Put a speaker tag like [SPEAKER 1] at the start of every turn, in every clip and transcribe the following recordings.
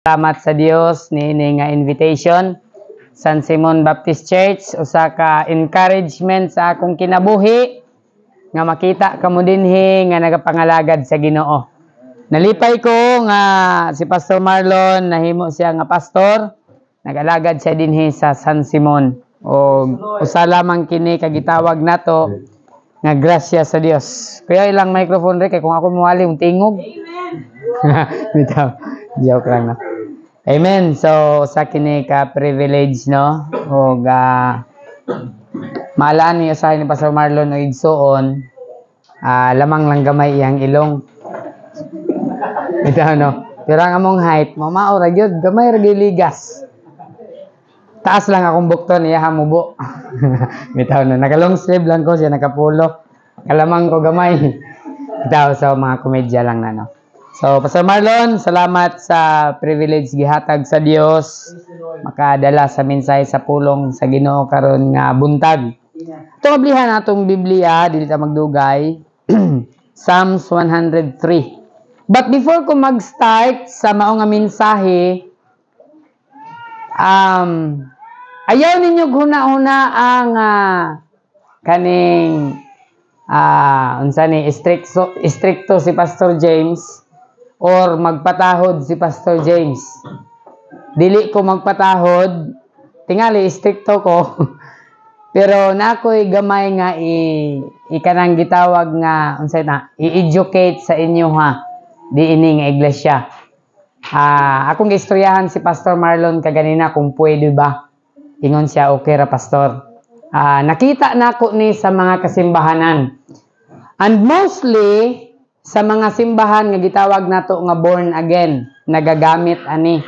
[SPEAKER 1] Salamat sa Dios niini nga invitation San Simon Baptist Church, usa ka encouragement sa akong kinabuhi nga makita kamo dinhi nga nagapangalagad sa Ginoo. Nalipay ko nga si Pastor Marlon nahimo siya nga pastor, nagalagad siya dinhi sa San Simon. O usa lamang kini kagitawag nato nga grasya sa Dios. Kaya ilang microphone re kay kung ako muwali tingog. Bitaw, joke lang na. Amen. So, sa kini ka privilege, no? O maalaan niyo sa ni Pastor Marlon o igsoon, lamang lang gamay iyang ilong. Ito, no? Pero ang among height, mamao ra gyud, gamay ra ligas. Taas lang akong bukton, iya hamubo. Bitaw no, naka-long sleeve lang ko siya, nakapulo. Kalamang ko gamay. Bitaw, so mga komedya lang na, no? So, Pastor Marlon, salamat sa privilege gihatag sa Dios makadala sa mensahe sa pulong sa Ginoo karon nga buntag. Itong ablihan natong Biblia, dili ta magdugay, Psalms 103. But before ko mag-start sa mao nga mensahe, ayaw ninyo huna-huna ang kaning unsa ni stricto si Pastor James or magpatahod si Pastor James. Dili ko magpatahod, tingali stricto ko. Pero nakoy gamay nga ikanang gitawag nga unsay na i-educate sa inyo ha di ini nga iglesia. Akong giistoryahan si Pastor Marlon kaganina kung pwede ba. Ingon siya okay ra pastor. Nakita nako ni sa mga kasimbahanan. And mostly sa mga simbahan nga gitawag nato nga born again, nagagamit ani.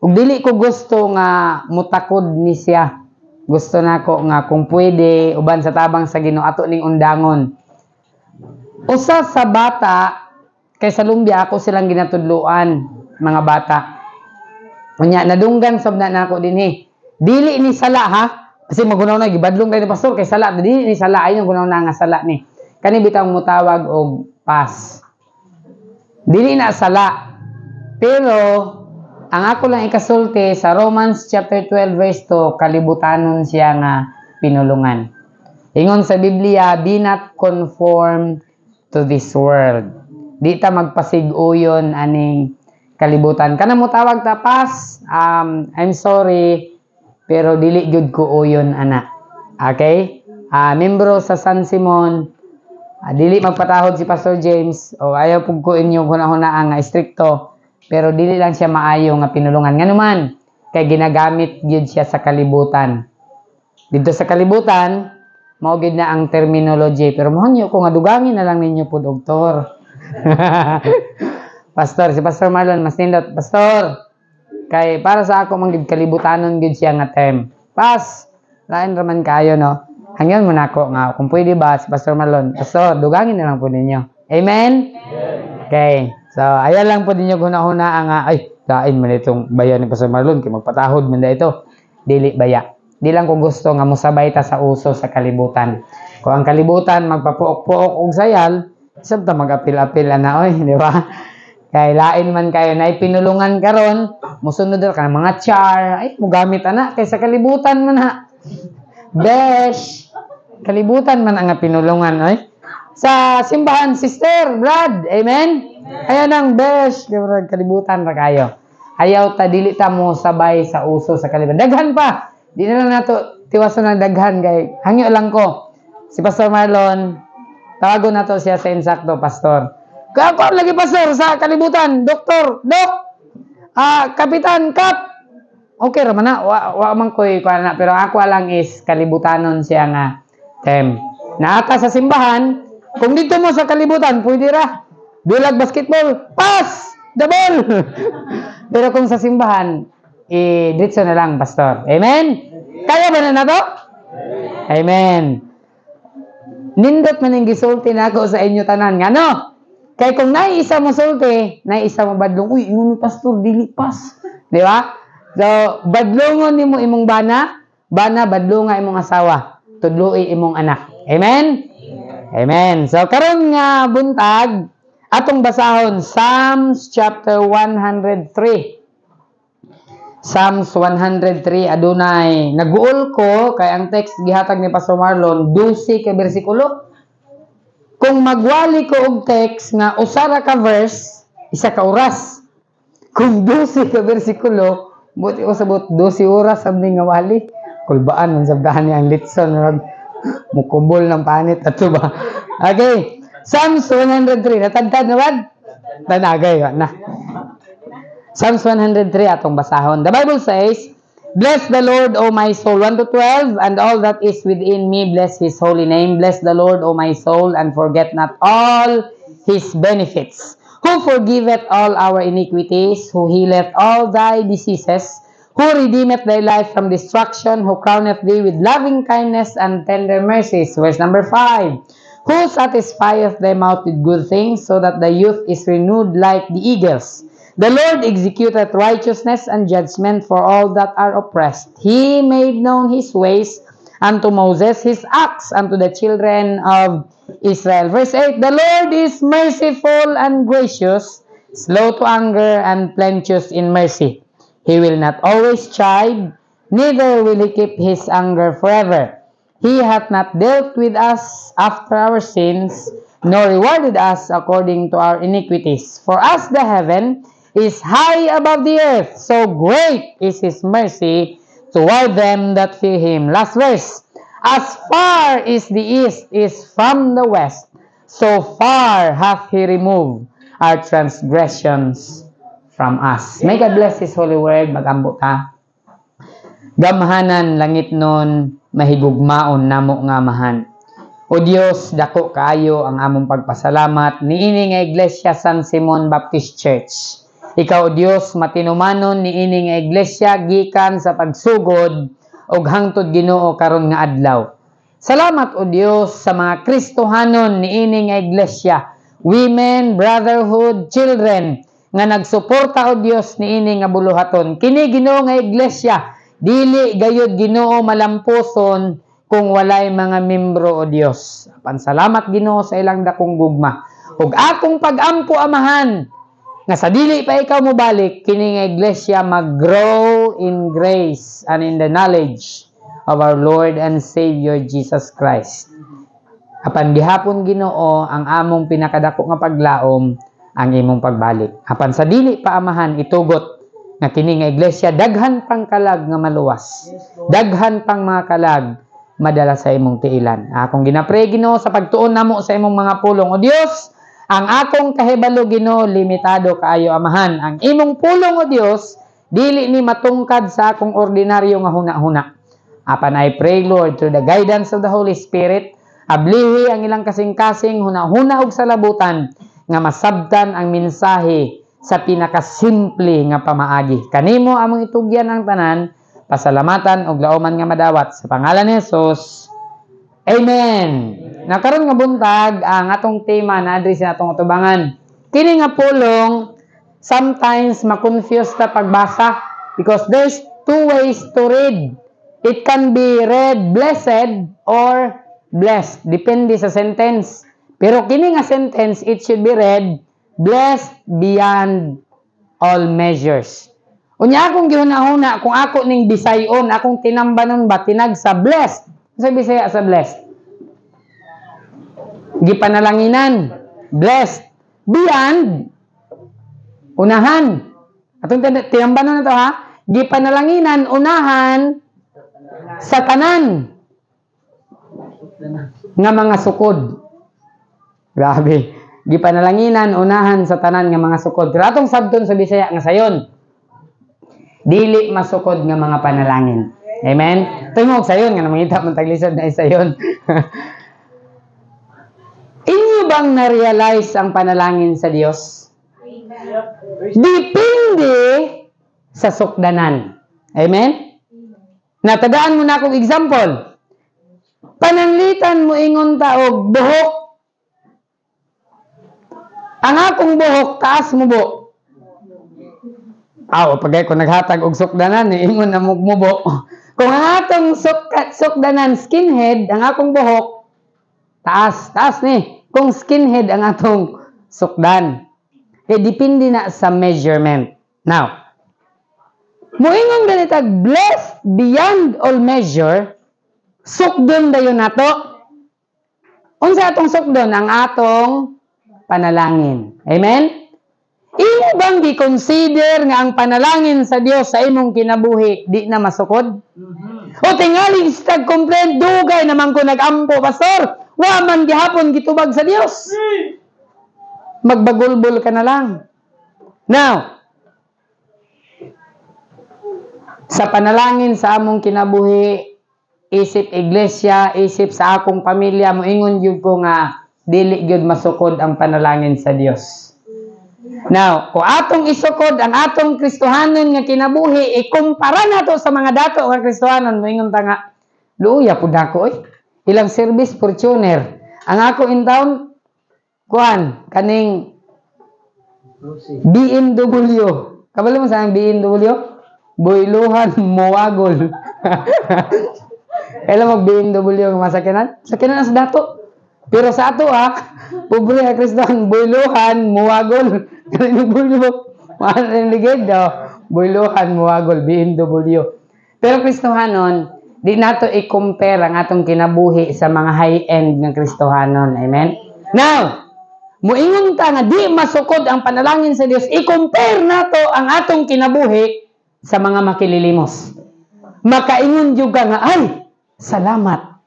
[SPEAKER 1] Ug dili ko gusto nga mutakod ni siya. Gusto nako nga kung pwede uban sa tabang sa Ginoo ato ning undangon. Usa sa bata kay sa Lumbia ako silang ginatudluan, mga bata. Unya nadunggan sab na nako dinhi. Dili ni sala ha. Kasi magunaw na gibadlong kay ni pastor kay sala, dili ni sala ayon gunaw na nga sala ni. Kani bitaw mutawag og pas. Dili na sala. Pero ang ako lang ikasulti sa Romans chapter 12 verse 2, kalibutanon siya nga pinulungan. Ingon sa Biblia, be not conformed to this world. Di ta magpasig-uyon aning kalibutan. Kana mo tawag ta pas, I'm sorry, pero dili gyud ko uyon ana. Okay? Membro sa San Simon, dili magpatahod si Pastor James o ayaw pug ko inyo hunahuna ang stricto pero dili lang siya maayo nga pinulungan nganuman kay ginagamit gyud siya sa kalibutan. Dito sa kalibutan mao gyud na ang terminology pero mohangyo ko nga dugangin na lang ninyo pud og tor. Pastor, si Pastor Marlon mas nindot pastor kay para sa ako man gyud kalibutanon gyud siya nga term. Pas lain ra man kayo no. Hangyon mo nako nga kung pwede ba si Pastor Marlon. Pastor, dugangin na lang po ninyo. Amen? Okay. So, ayan lang po ninyo huna-huna ang dain man itong bayan ni Pastor Marlon kay magpatahod man da ito. Dili baya. Di lang ko gusto nga musabay ta sa uso sa kalibutan. Kung ang kalibutan magpapuok-puok og sayal, sabta mag-apil-apil na oy, di ba? Kay lain man kayo na ipinulungan karon, musunod ka ng mga char, ay mugamit ana kay sa kalibutan man ha. Besh, kalibutan man ang pinulungan ay sa simbahan sister Brad, amen. Ayan ang besh, kalibutan ra kayo. Ayaw ta dili ta mo sabay sa uso sa kalibutan. Daghan pa. Di na lang nato tiwason ng daghan kay hangyo lang ko. Si Pastor Marlon, tawagon nato siya sa insakto pastor. Kaya ako lagi pastor sa kalibutan, doktor, dok. Kapitan, kap. Okay ra man na, wa man koy kuana pero ako lang is kalibutanon siya nga term. Naata sa simbahan, kung dito mo sa kalibutan, pwede ra. Bilag basketball, pass the ball. Pero kung sa simbahan, diretso na lang pastor. Amen. Kaya ba na nato? Amen. Nindot man ang gisulti nako sa inyo tanan nga no. Kay kung naiisa mo sulti, naiisa mo badlong, uy, ingon ni pastor dili pas. Di ba? So, badlongon nimo imong bana, badlonga imong asawa, tudloi imong anak. Amen? Amen. So, karon nga buntag, atong basahon, Psalms chapter 103. Psalms 103 adunay naguol ko kay ang text gihatag ni Pastor Marlon 12 ka bersikulo. Kung magwali ko og text nga usara ka verse, isa ka oras. Kung 12 ka bersikulo, buti ko sabot 12 oras abni nga wali. Kulbaan man sabdahan niya ang litson mukubol ng panit ato ba. Okay. Psalms 103 natadtad na wad? Tanagay na. Psalms 103 atong basahon. The Bible says, "Bless the Lord, O my soul," 1 to 12, "and all that is within me, bless His holy name. Bless the Lord, O my soul, and forget not all His benefits. Who forgiveth all our iniquities, who healeth all thy diseases, who redeemeth thy life from destruction, who crowneth thee with loving kindness and tender mercies." Verse number 5. "Who satisfieth thy mouth with good things, so that thy youth is renewed like the eagles. The Lord executeth righteousness and judgment for all that are oppressed. He made known His ways unto Moses, His acts unto the children of Israel." Verse 8, "The Lord is merciful and gracious, slow to anger and plenteous in mercy. He will not always chide, neither will He keep His anger forever. He hath not dealt with us after our sins, nor rewarded us according to our iniquities. For as the heaven is high above the earth, so great is His mercy toward them that fear Him." Last verse. "As far as the east is from the west, so far hath He removed our transgressions from us." May God bless His holy word. Magambo ta. Gamhanan langit nun, mahigugmaon namo nga amahan. O Dios, dako kaayo ang among pagpasalamat niini nga Iglesia San Simon Baptist Church. Ikaw, Dios, matinumanon niini nga iglesia gikan sa pagsugod og hangtod Ginoo karon nga adlaw. Salamat, O Dios, sa mga Kristohanon niini nga iglesia, women, brotherhood, children nga nagsuporta, O Dios, niini nga buluhaton. Kini Ginoo nga iglesia, dili gayud Ginoo malampuson kung walay mga membro, O Dios. Pansalamat Ginoo sa ilang dakong gugma. Ug akong pag-ampo amahan nga sa dili pa ikaw mo balik, kini nga iglesia mag-grow in grace and in the knowledge of our Lord and Savior Jesus Christ. Apan gihapon Ginoo ang among pinakadako nga paglaom ang imong pagbalik. Apan sa dili pa amahan itugot nga kini nga iglesia daghan pang kalag nga maluwas. Daghan pang mga kalag madala sa imong tiilan. Akong ginapray Ginoo sa pagtuon namo sa imong mga pulong. O Dios, ang akong kahibalo Ginoo limitado kaayo amahan. Ang imong pulong, O Dios, dili ni matungkad sa akong ordinaryo nga huna-huna. Apan I pray, Lord, through the guidance of the Holy Spirit, ablihi ang ilang kasing-kasing huna-huna og salabutan nga masabtan ang mensahe sa pinakasimple nga pamaagi. Kanimo among itugyan ang tanan, pasalamatan og laoman nga madawat sa pangalan ni Jesus. Amen. Nakaroon nga buntag ang atong tema na adres sa atong atubangan. Kini nga pulong sometimes ma-confuse ta pagbasa because there's two ways to read. It can be read blessed or blessed, depende sa sentence. Pero kini nga sentence, it should be read blessed beyond all measures. Unya akong gihuna-huna kung ako ning Bisayon, akong tinambanon ba tinag sa blessed. Sa Bisaya sa blessed. Gipanalanginan, blessed. Beyond, unahan. Atong tinambanon na to ha. Gipanalanginan, unahan, sa tanan nga mga sukod. Grabe. Gipanalanginan, unahan sa tanan nga mga sukod. Pero atong sabton sa Bisaya nga sayon, dili masukod nga mga panalangin. Amen? Tungog sayon nga namangita mong taglisod na isayon. Inyo bang na-realize ang panalangin sa Diyos? Depende sa sukdanan. Amen? Natadaan mo na akong example. Pananglitan mo ingon taog buhok. Ang akong buhok, taas mo bu. Pagay ko naghatag og sukdanan, ingon na mugmubo. Kung ang atong sukdanan, skinhead, ang akong buhok, taas ni. Kung skinhead ang atong sukdan. Depende na sa measurement. Now, Muingon ganitag blessed beyond all measure, sukdon dayon nato. Unsa atong sukdon? Ang atong panalangin. Amen? Imo bang gi-consider nga ang panalangin sa Dios sa imong kinabuhi di na masukod? O tingali stag complaint dugay naman ko nag-ampo, pastor. Wa man gihapon gitubag sa Dios. Magbagulbol ka na lang. Now, sa panalangin sa among kinabuhi, isip iglesia, isip sa akong pamilya, moingon jud ko nga dili gyud masukod ang panalangin sa Dios. Now, kung atong isukod ang atong Kristohanon nga kinabuhi, ikumpara nato sa mga dato nga Kristohanon, moingon ta nga luya pud ako ilang service Fortuner. Ang ako in town kuan kaning BMW. Kabalo mo sa ang BMW? Boyluhan muwagol. Kailan mag BMW ang masakinan? Sakinan sa dato. Pero sa ato pobre nga Kristohan, boyluhan muwagol. Kaning boylo. Maano ligid daw. Boyluhan muwagol BMW. Pero Kristohanon, di nato i-compare ang atong kinabuhi sa mga high-end ng Kristohanon. Amen? Now, muingon ta nga di masukod ang panalangin sa Dios, i-compare nato ang atong kinabuhi sa mga makililimos. Makaingon jud ka nga, ay, salamat.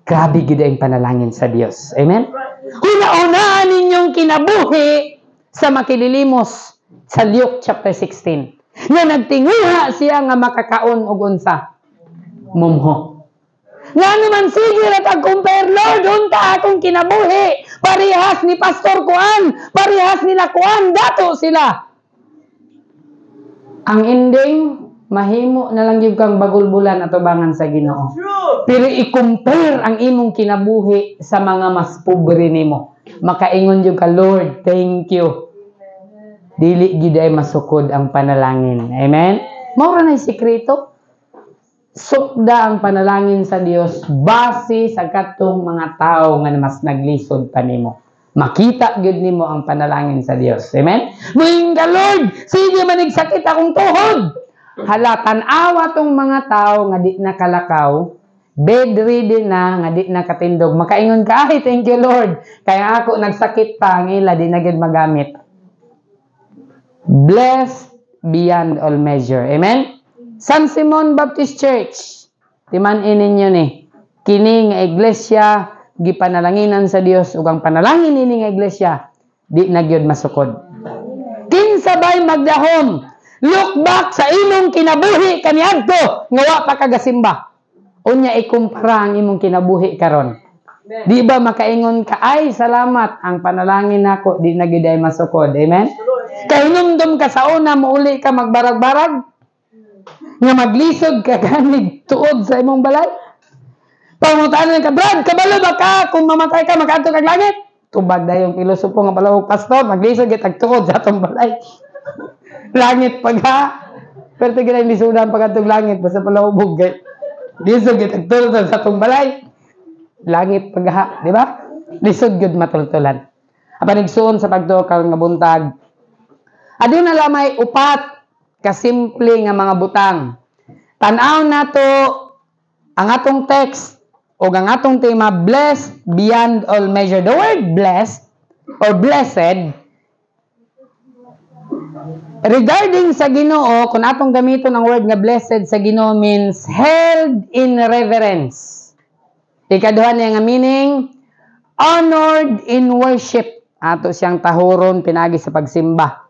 [SPEAKER 1] Grabe gid ang panalangin sa Dios. Amen? Una-unaan ninyong kinabuhi sa makililimos sa Luke chapter 16. Nga nagtinguha siya nga makakaon og unsa? Mumho. Nga naman sige na tag-compare, Lord, unta akong kinabuhi. Parehas ni Pastor Kuan, parehas nila Kuan, dato sila. Ang ending, mahimo na lang yung kang bagulbulan at ubangan sa Ginoo. Pero i-compare ang imong kinabuhi sa mga mas pobre nimo. Makaingon yung ka, Lord, thank you. Dili giday masukod ang panalangin. Amen? Maura na sikreto. Sukda ang panalangin sa Dios base sa katong mga tao nga mas naglisod pa nimo. Makita gyud nimo ang panalangin sa Dios. Amen? Muing ka, Lord, sige manig sakit akong tuhod. Hala, tan-awa tong mga tao nga di nakalakaw, bedridden na, nga di nakatindog. Makaingon ka, ay, thank you, Lord. Kaya ako nagsakit pa, ang ila, di na gyud magamit. Blessed beyond all measure. Amen? San Simon Baptist Church, timan-in ninyo ni, kini nga iglesia, gipanalanginan sa Dios ug ang panalangin ini nga iglesia di na gyud masukod. Kinsa bay magdahom, look back sa imong kinabuhi kaniadto nga wa pa kagasimba. Unya ikumpara ang imong kinabuhi karon. Di ba makaingon ka, ay salamat ang panalangin nako di na gyud ay masukod. Amen. Kay hinumdum ka sa una mouli ka magbarag-barag nga maglisod ka ganig tuod sa imong balay. Pangutanan ka, Brad, kabalo ba ka kung mamatay ka, makaadto kag langit? Tubag na yung pilosopo nga palawag pastor, maglisod kita tagtuod sa atong balay. Langit pag ha. Pero tigil ang lisudan pag atong langit, basta palawag kay lisod kita tagtuod sa atong balay. Langit pag ha, di ba? Lisod gyud matultulan. Apa nigsuon sa pagtuo kang nga buntag. Adun na lamay upat kasimple nga mga butang. Tan-aw nato ang atong text o ang atong tema, blessed beyond all measure. The word blessed or blessed, regarding sa Ginoo, kung atong gamiton ang word nga blessed sa Ginoo means held in reverence. Ikaduha niya nga meaning, honored in worship. Ato siyang tahuron, pinagi sa pagsimba.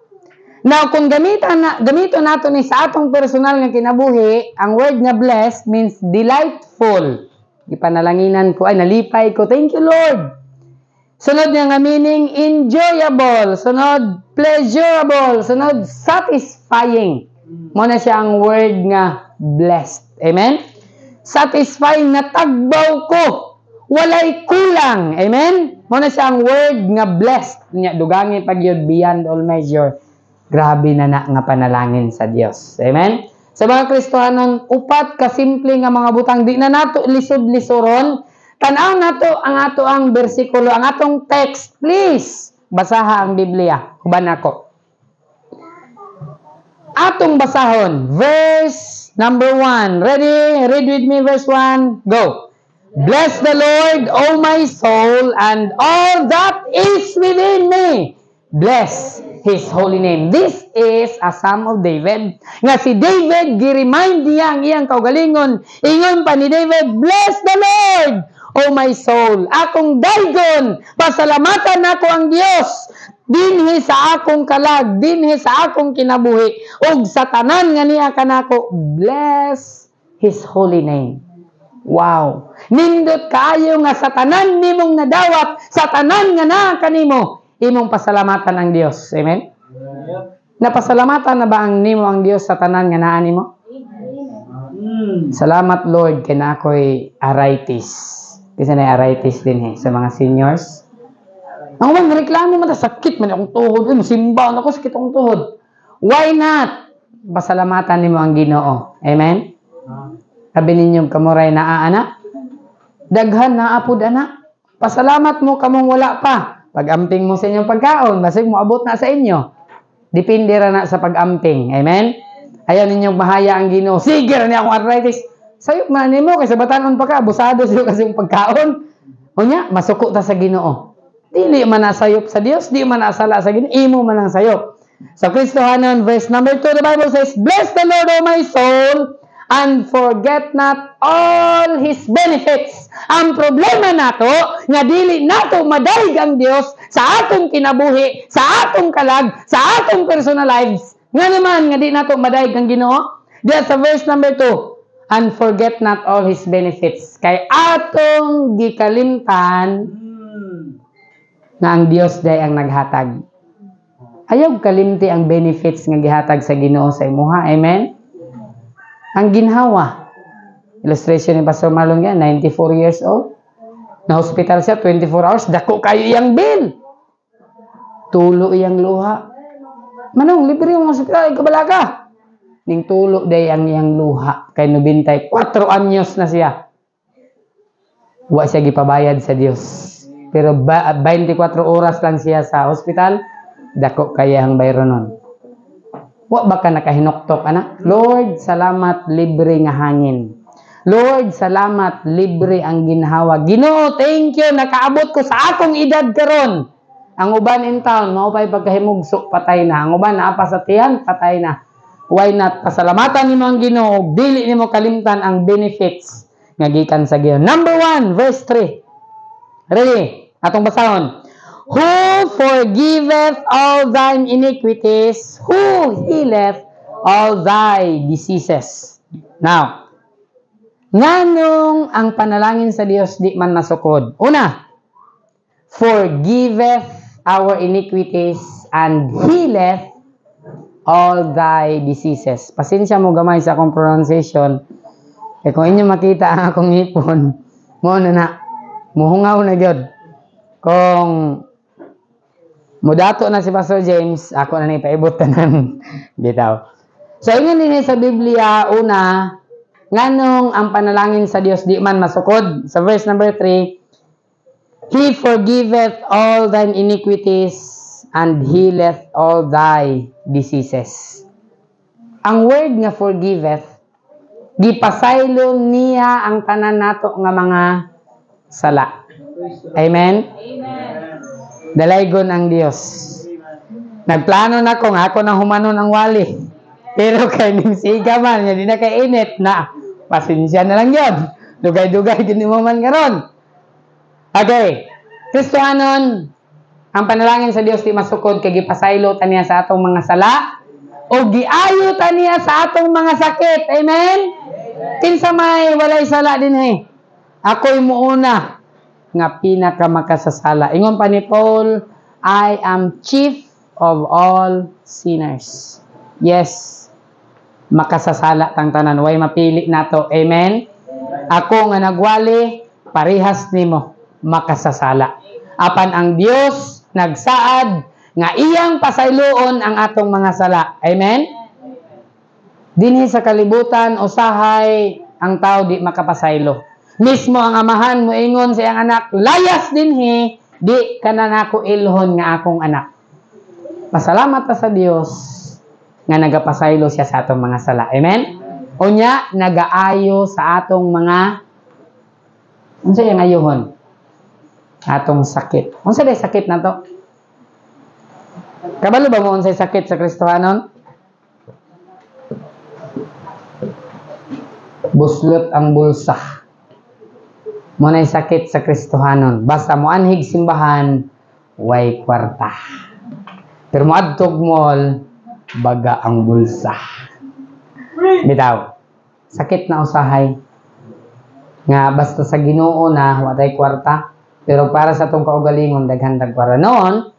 [SPEAKER 1] Now, kung gamiton nato ni sa atong personal nga kinabuhi, ang word nga blessed means delightful. Ipanalanginan ko, ay nalipay ko, thank you Lord. Sunod niya nga meaning, enjoyable. Sunod, pleasurable. Sunod, satisfying. Muna siya ang word nga blessed. Amen? Satisfying, natagbaw ko. Walay kulang. Amen? Muna siya ang word nga blessed. Dugangi pag yun, beyond all measure. Grabe na nga panalangin sa Dios. Amen? Sa mga Kristohanon, upat kasimple nga mga butang, di na nato lisod-lisoron. Tanaw nato ang bersikulo, ang atong text. Please, basaha ang Biblia. Huban ako. Atong basahon. Verse number 1. Ready? Read with me verse 1. Go. Bless the Lord, O my soul, and all that is within me. Bless His holy name. This is a Psalm of David. Nga si David, gi-remind niya ang iyang kaugalingon. Ingon pa ni David, bless the Lord, O my soul. Akong daygon, pasalamatan ako ang Dios. Dinhi sa akong kalag, dinhi sa akong kinabuhi, ug sa tanan nga niya kanako, bless His holy name. Wow. Nindot kaayo nga sa tanan nimong nadawat, sa tanan nga naa kanimo, imong pasalamatan ang Dios. Amen? Napasalamatan na ba ang nimo ang Dios sa tanan nga naa nimo? Salamat Lord kay na ako'y arthritis. Kasi na arthritis din sa mga seniors. Ang mga reklamo man sakit man akong tuhod, simba na ko sakit akong tuhod. Why not? Pasalamatan nimo ang Ginoo. Amen? Sabi ninyo, kamuray na anak. Daghan na apod anak. Pasalamat mo kamong wala pa. Pag-amping mo sa inyong pagkaon, basig mo abot na sa inyo. Depende ra na sa pag-amping. Amen? Ayaw ninyong mahaya ang Ginoo. Sige ra niya akong arthritis. Sayop man nimo kay sa batanon pa ka, abusado siyo kasi yung pagkaon. Unya, masuko ta sa Ginoo. Dili man nasayop sa Dios, di man nasala sa Ginoo, imo man ang sayop. Sa Kristohanon, verse number 2, the Bible says, bless the Lord, O my soul, and forget not all His benefits. Ang problema nato, nga dili nato madaig ang Dios sa atong kinabuhi, sa atong kalag, sa atong personal lives. Nga naman, nga di nato madaig ang Ginoo. Diyan sa verse number 2, and forget not all His benefits. Kay atong gikalimtan nga ang Dios day ang naghatag. Ayaw kalimti ang benefits nga gihatag sa Ginoo sa imuha. Amen? Ang ginhawa. Illustration ni Pastor Marlon yan, 94 years old. Na-hospital siya, 24 hours. Dako kayo iyang bill. Tulo iyang luha. Manong, libre yung hospital, kabala ka. Ning tulo day ang iyang luha. Kay 94 anyos na siya. Wa siya gipabayad sa Dios. Pero 24 oras lang siya sa hospital. Dako kaya ang bayronon. Wa ba ka nakahinoktok, anak? Lord, salamat, libre nga hangin. Lord, salamat, libre ang ginhawa. Ginoo, thank you, nakaabot ko sa akong edad karon. Ang uban in town, maupay pagkahimugso, patay na. Ang uban, naapa sa tiyan, patay na. Why not? Pasalamatan nimo ang Ginoo, dili nimo kalimtan ang benefits nga gikan sa Ginoo. Number 1, verse 3. Ready? Atong basahon. Who forgiveth all thine iniquities, who healeth all thy diseases. Now, nganong ang panalangin sa Dios di man masukod? Una, forgiveth our iniquities and healeth all thy diseases. Pasensya mo gamay sa akong pronunciation. Kaya kung inyo makita ang akong ngipon, mo na muhungaw na gyud. Kung mudato na si Pastor James, ako na ipaibot tanan bitaw. So, ingon din sa Biblia, una, nganong ang panalangin sa Dios di man masukod. Sa verse number 3, He forgiveth all thine iniquities and healeth all thy diseases. Ang word nga forgiveth, gipasaylo niya ang tanan nato nga mga sala. Amen? Amen. Dalaygon ang Dios. Nagplano na ko nga ako nang humanon ang wali. Pero kay ning siga man, di na kay init na. Pasensya na lang yun. Dugay-dugay din mo man karon. Okay. Kristohanon, ang panalangin sa Dios di masukod kay gipasaylo ta niya sa atong mga sala o giayo ta niya sa atong mga sakit. Amen? Kinsa may walay sala dinhi. Ako'y muuna nga pinakamakasasala. Ingon pa ni Paul, I am chief of all sinners. Yes, makasasala tang tanan. Way mapili nato. Amen? Ako nga nagwali, parihas nimo, makasasala. Apan ang Dios nagsaad nga iyang pasayloon ang atong mga sala. Amen? Dinhi sa kalibutan, usahay ang tao di makapasaylo. Mismo ang amahan mo ingon sa iyang anak, layas dinhi, di ka na nako ilhon nga akong anak. Pasalamat ta sa Dios nga nagapasaylo siya sa atong mga sala. Amen? Unya, nagaayo sa atong mga unsa yung ayohon? Atong sakit. Unsa day sakit na to? Kabalo ba mo unsay sakit sa Kristohanon? Buslot ang bulsa. Muna'y sakit sa Kristohanon. Basta mo anhig simbahan, way kwarta. Pero mo adtog mall, baga ang bulsa. Bitaw. Sakit na usahay. Nga basta sa Ginoo na watay kwarta. Pero para sa tong kaugalingon daghan kwarta. Noon,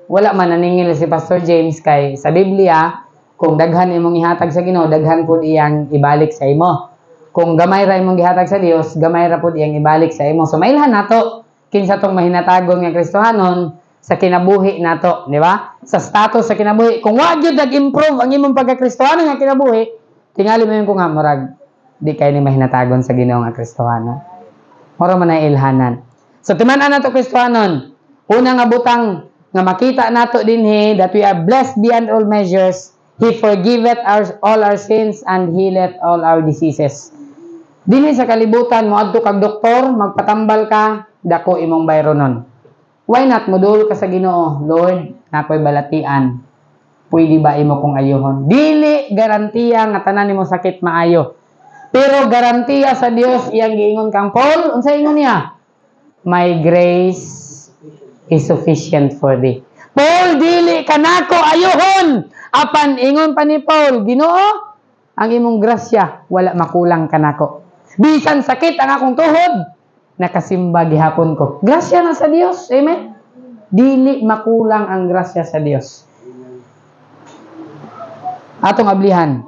[SPEAKER 1] wala man naningil si Pastor James kay sa Biblia, kung daghan imong ihatag sa Ginoo, daghan pud iyang ibalik sa imo. Kung gamay ra imong gihatag sa Dios, gamay ra pud iyang ibalik sa imo. So mailhan nato kinsa tong mahinatagon nga Kristohanon sa kinabuhi nato, di ba? Sa status sa kinabuhi. Kung wa gyud nag-improve ang imong pagka-Kristohano nga kinabuhi, tingali mo yung kung nga murag di kay ni mahinatagon sa Ginoo nga Kristohano. Mura man ay ilhanan. So timan-an nato Kristohanon, una nga butang nga makita nato dinhi that we are blessed beyond all measures. He forgiveth all our sins and healeth all our diseases. Dinhi sa kalibutan mo adto kag doktor, magpatambal ka, dako imong bayronon. Why not modul ka sa Ginoo, Lord, nakoy balatian. Pwede ba imo kong ayohon? Dili garantiya nga tanan nimo sakit maayo. Pero garantiya sa Dios iyang giingon kang Paul, unsa ingon niya? My grace is sufficient for thee. Paul, dili ka nako ayohon. Apan ingon pa ni Paul, Ginoo, ang imong grasya wala makulang kanako. Bisan sakit ang akong tuhod, nakasimba gihapon ko. Grasya na sa Dios. Amen? Dili makulang ang grasya sa Dios. Atong ablihan.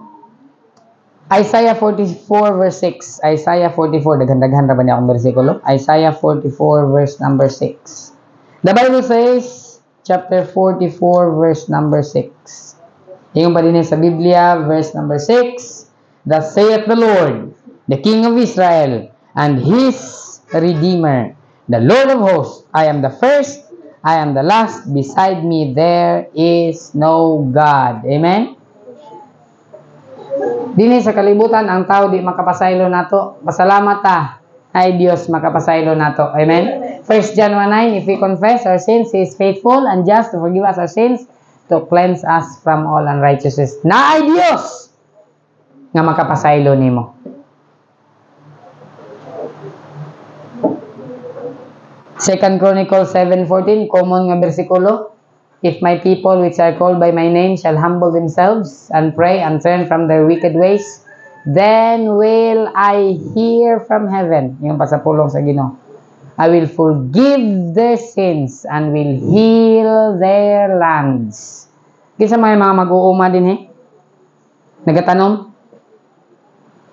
[SPEAKER 1] Isaiah 44 verse 6. Isaiah 44. Daghan-daghan ra ba niya akong bersikulo? Isaiah 44 verse number 6. The Bible says, chapter 44 verse number 6. Ingon pa din sa Biblia, verse number 6. Thus saith the Lord, the King of Israel, and His Redeemer, the Lord of hosts, I am the first, I am the last, beside me there is no God. Amen? Dinhi sa kalibutan, ang tao di makapasaylo nato. Pasalamat ta, ay Dios makapasaylo nato. Amen? 1 John 1:9, if we confess our sins, He is faithful and just to forgive us our sins, to cleanse us from all unrighteousness. Na ay Dios nga makapasaylo nimo. Second Chronicles 7:14, common nga bersikulo. If my people which are called by my name shall humble themselves and pray and turn from their wicked ways, then will I hear from heaven. Yung pasapulong sa Ginoo. I will forgive their sins and will heal their lands. Kinsa may mga mag-uuma din Nagatanom?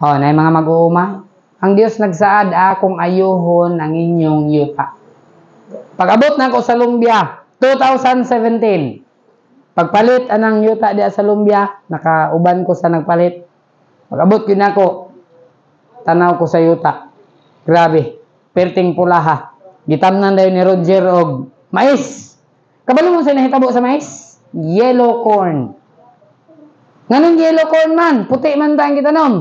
[SPEAKER 1] Na mga mag-uuma. Ang Dios nagsaad akong ayohon ang inyong yuta. Pag-abot na ko sa Lumbia, 2017. Pagpalit anang yuta diya sa Lumbia, nakauban ko sa nagpalit. Pag-abot yun ako, tanaw ko sa yuta. Grabe, perting pulaha. Gitamnan dayon ni Roger og mais. Kabalo mo sa nahitabo sa mais? Yellow corn. Nganong yellow corn man? Puti man ta ang gitanom.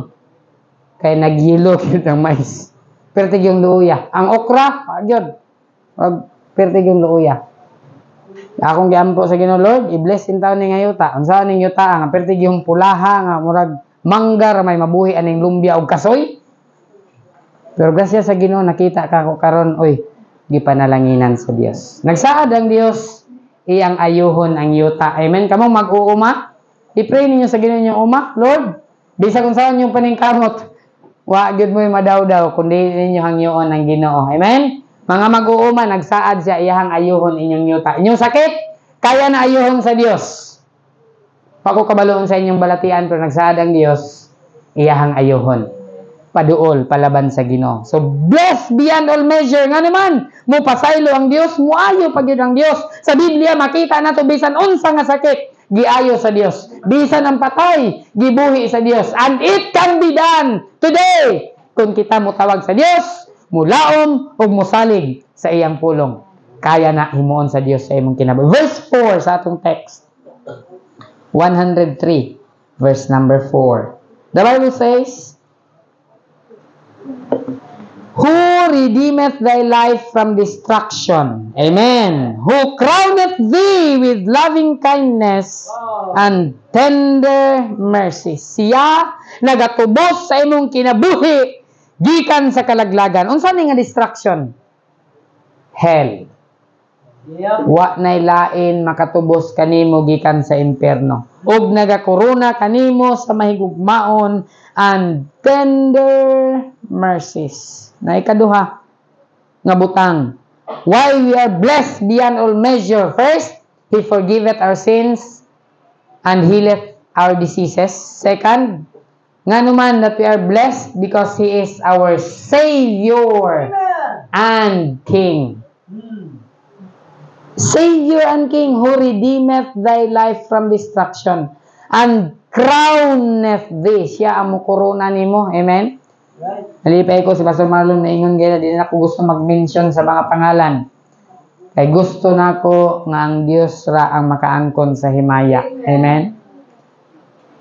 [SPEAKER 1] Kaya nag-yellow yun ang mais. Pertig yung luya. Ang okra, yun. Pertig yung luya. Akong giampo sa Ginoo, Lord, i-bless in taon ni nga yuta. Unsa ning yuta nga pertig yung pulaha nga murag manggar may mabuhi aning lumbia og kasoy. Pero grasya sa Ginoo nakita ka ko karon, oy, gipanalanginan sa Dios. Nagsaad ang Dios iyang ayohon ang yuta. Amen. Kamong mag-uuma, i-pray ninyo sa Ginoo inyong uma, Lord, bisa kung saan yung paningkamot, wa gyud mo madaw-daw kundi ninyo hangyoon ang Ginoo. Amen. Mga mag-uuma, nagsaad siya iyahang ayohon inyong yuta. Inyong sakit, kaya na ayohon sa Dios. Pako kabaloon sa inyong balatian, pero nagsaad ang Dios, iyahang ayohon. Paduol, palaban sa Ginoo. So, blessed beyond all measure. Nga naman, mo pasaylo ang Dios, mo ayo pag yun ang Dios. Sa Biblia, makita na to bisan unsa nga sakit, giayo sa Dios. Bisan ang patay, gibuhi sa Dios. And it can be done today. Kung kita mo tawag sa Dios, mulaom o musalig sa iyang pulong. Kaya na himuon sa Dios sa imong kinabuhi. Verse 4 sa atong text. 103. Verse number 4. The Bible says, Who redeemeth thy life from destruction. Amen. Who crowneth thee with loving kindness and tender mercies. Siya nagatubos sa imong kinabuhi gikan sa kalaglagan. Unsa ni nga destruction? Hell. Yep. Wa nay lain makatubos kanimo gikan sa impierno. Ug nagakorona kanimo sa mahigugmaon and tender mercies. Na ikaduha nga butang. Why we are blessed beyond all measure. First, He forgiveth our sins and healeth our diseases. Second, nga naman that we are blessed because He is our Savior and King. Savior and King, who redeemeth thy life from destruction and crowneth thee. Siya ang mukorona nimo. Amen? Right. Nalipay ko si Pastor Marlon na ingon gaya, di na ako gusto mag-mention sa mga pangalan. Kay gusto na ko nga ang Dios ra ang makaangkon sa himaya. Amen?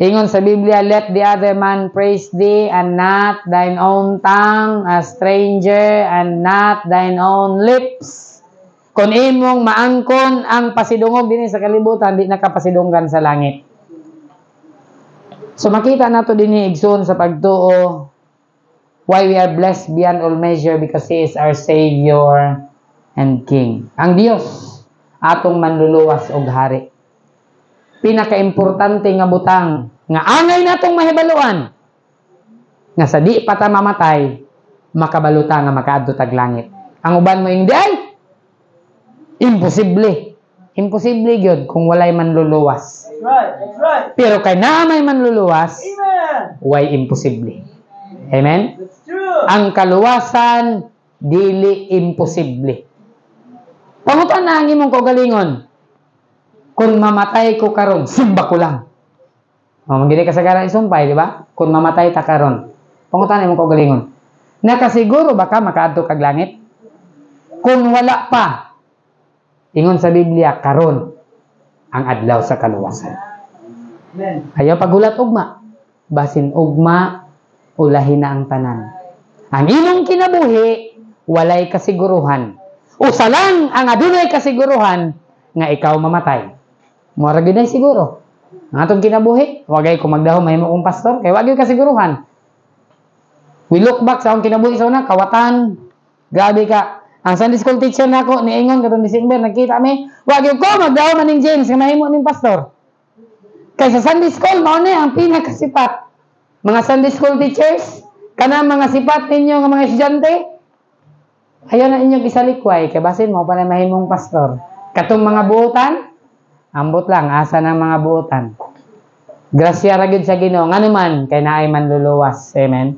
[SPEAKER 1] Ingon sa Biblia, let the other man praise thee and not thine own tongue, a stranger and not thine own lips. Kung imong maangkon ang pasidungog din sa kalibutan, di nakapasidunggan sa langit. So makita nato din igsoon sa pagtuo why we are blessed beyond all measure because He is our Savior and King. Ang Dios atong manluluwas og hari. Pinaka-importante nga butang nga angay natong mahibaluan nga sa di pa ta mamatay makabaluta nga makaadto tag langit. Ang uban mo hindi ay imposible. Imposible gyud kung walay manluluwas.
[SPEAKER 2] That's right. That's right.
[SPEAKER 1] Pero kay naa may manluluwas,
[SPEAKER 2] Amen.
[SPEAKER 1] way imposible. Amen?
[SPEAKER 2] That's true.
[SPEAKER 1] Ang kaluwasan dili imposible. Pangutan na ang imong kaugalingon. Kung mamatay ko karon, simba ko lang. O, magiging kasagaran isumpay, di ba? Kung mamatay ta karon. Pangutan na imong kaugalingon. Nakasiguro ba ka makaadto kag langit? Kung wala pa, ingon sa Biblia, karon ang adlaw sa kaluwasan.
[SPEAKER 2] Amen.
[SPEAKER 1] Ayaw pagulat ugma. Basin ugma, ulahin na ang tanan. Ang imong kinabuhi, walay kasiguruhan. Usa lang ang adunay kasiguruhan nga ikaw mamatay. Mura gyud ay siguro. Ang atong kinabuhi, wagay ko magdahom mahimo kong pastor, kay wagay kasiguruhan. We look back sa akong kinabuhi sa una, kawatan, grabe ka. Ang Sunday school teacher nako niingon katong December nakita mi, wagay ko magdahom maning James nga mahimo ning pastor. Kay sa Sunday school mao ni ang pinakasipat. Mga Sunday school teachers, kana mga sipat ninyo nga mga estudyante, ayaw na inyong isalikway, kaya basin mo pa na mahimong pastor. Katong mga buotan, ambot lang, asa ng mga buotan. Grasya ragid sa Ginoo, nga naman, kay naay manluluwas. Amen?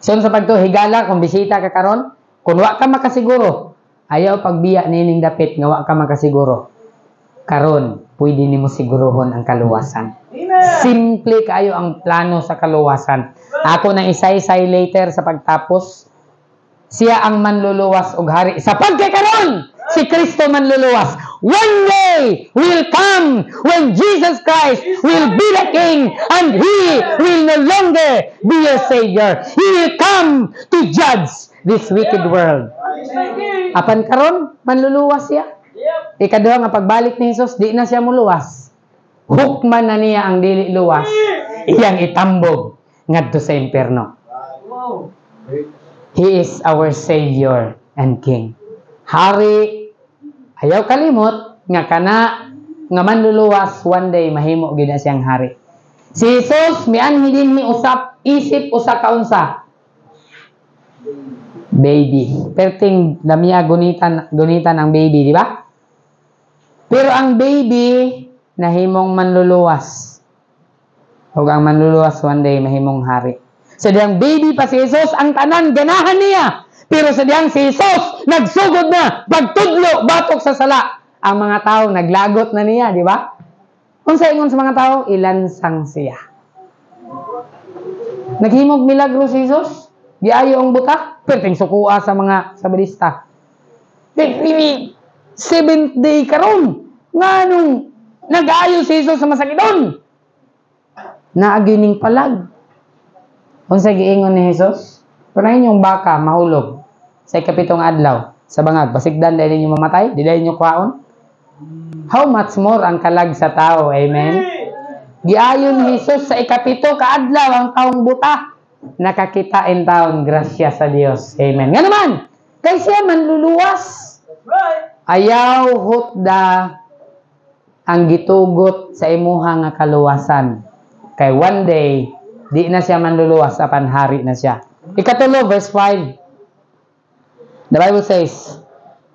[SPEAKER 1] So, sa pagto, higala, kung bisita ka karon, kung wa ka makasiguro, ayaw pagbiya nining dapit, nga wa ka makasiguro. Karon, pwede nimo siguruhon ang kaluwasan.
[SPEAKER 2] Amen.
[SPEAKER 1] Simple kayo ang plano sa kaluwasan. Ako nang isay-say later sa pagtapos, siya ang manluluwas og hari. Sa pagkakaroon, si Kristo manluluwas. One day will come when Jesus Christ will be the King and He will no longer be your Savior. He will come to judge this wicked world. Apan karon, manluluwas siya.
[SPEAKER 2] Yep.
[SPEAKER 1] Ikaduha nga pagbalik ni Jesus, di na siya muluwas. Hukman na niya ang dili luwas. Iyang itambog ngadto sa impierno.
[SPEAKER 2] Wow.
[SPEAKER 1] He is our Savior and King. Hari, ayaw kalimot nga kana nga manluluwas one day mahimo gyud na siyang hari. Si Jesus mianhi din ni usap isip usa ka unsa. Baby. Perting damiya gunitan ang baby, di ba? Pero ang baby nahimong manluluwas. Ug ang manluluwas one day mahimong hari. Sa diyang baby pa si Jesus, ang tanan ganahan niya. Pero sa diyang si Jesus, nagsugod na, pagtudlo, batok sa sala. Ang mga tao, naglagot na niya, di ba? Kung sa ingon sa mga tao, ilansang siya. Naghimog milagro si Jesus, giayo ang buta, perting sukua sa mga sabadista. 7th day karon, nga nung nag-ayo si Jesus sa masakidon. Naagining palag. Unsa giingon ni Jesus? Kunain yung baka mahulog sa ikapitong adlaw sa bangag, basigdan dahil ninyo mamatay, di dahil ninyo kwaon. How much more ang kalag sa tao, amen? Giayon ni Jesus sa ikapito ka adlaw ang taong buta. Nakakitain taon grasya sa Dios, amen. Nga naman, kay siya manluluwas.
[SPEAKER 2] That's right.
[SPEAKER 1] Ayaw hutda ang gitugot sa imuha nga kaluwasan. Kay one day, di na siya manluluwas apan hari na siya. Ikatulo, verse 5. The Bible says,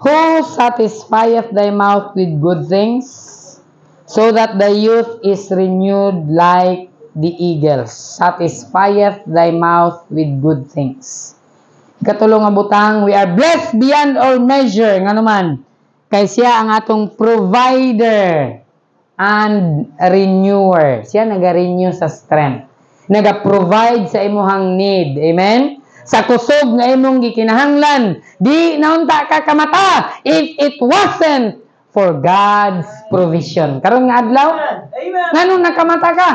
[SPEAKER 1] "Who satisfieth thy mouth with good things, so that thy youth is renewed like the eagles." Satisfieth thy mouth with good things. Ikatulo nga butang, we are blessed beyond all measure. Nga naman, kay siya ang atong provider and renewer. Siya naga-renew sa strength. Naga-provide sa imuhang need. Amen? Sa kusog na imong gikinahanglan, di naunta ka kamata if it wasn't for God's provision. Karon nga adlaw,
[SPEAKER 2] Amen.
[SPEAKER 1] nganong nakamata ka?